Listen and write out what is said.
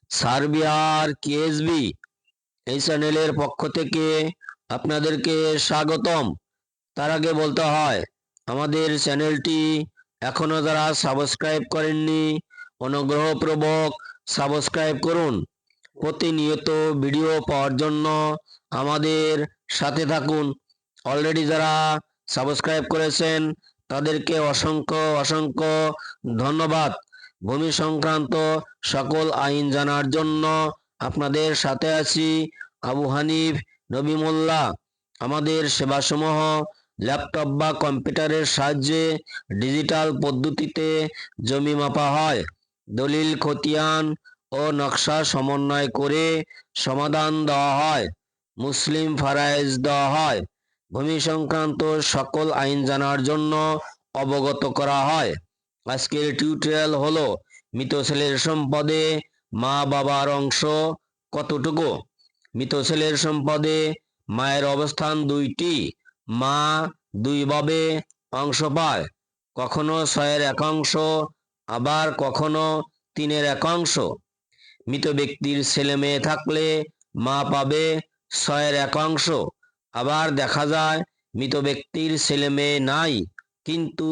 সার্বিয়ার কেএসবি এই চ্যানেলের পক্ষ থেকে আপনাদেরকে স্বাগতম। তার আগে বলতে হয়, আমাদের চ্যানেলটি এখনো যারা সাবস্ক্রাইব করেননি, অনুগ্রহপূর্বক সাবস্ক্রাইব করুন। প্রতিনিয়ত ভিডিও পাওয়ার জন্য আমাদের সাথে থাকুন। অলরেডি যারা সাবস্ক্রাইব করেছেন তাদেরকে অসংখ্য অসংখ্য ধন্যবাদ। ভূমি সংক্রান্ত সকল আইন জানার জন্য আপনাদের সাথে আছি আবু হানিফ নবী মোল্লা। আমাদের সেবাসমূহ ল্যাপটপ বা কম্পিউটারের সাহায্যে ডিজিটাল পদ্ধতিতে জমি মাপা হয়, দলিল খতিয়ান ও নকশা সমন্বয় করে সমাধান দেওয়া হয়, মুসলিম ফারায়েজ দেওয়া হয়, ভূমি সংক্রান্ত সকল আইন জানার জন্য অবগত করা হয়। আজকের টিউটোরিয়াল হলো মৃত ছেলের সম্পদে মা বাবার অংশ কতটুকু। মৃত ছেলের সম্পদে মায়ের অবস্থান দুইটি, মা দুইভাবে অংশ পায়, কখনো 6/1 আবার কখনো 3/1। মৃত ব্যক্তির ছেলে মেয়ে থাকলে মা পাবে 6/1। আবার দেখা যায় মৃত ব্যক্তির ছেলে মেয়ে নাই, কিন্তু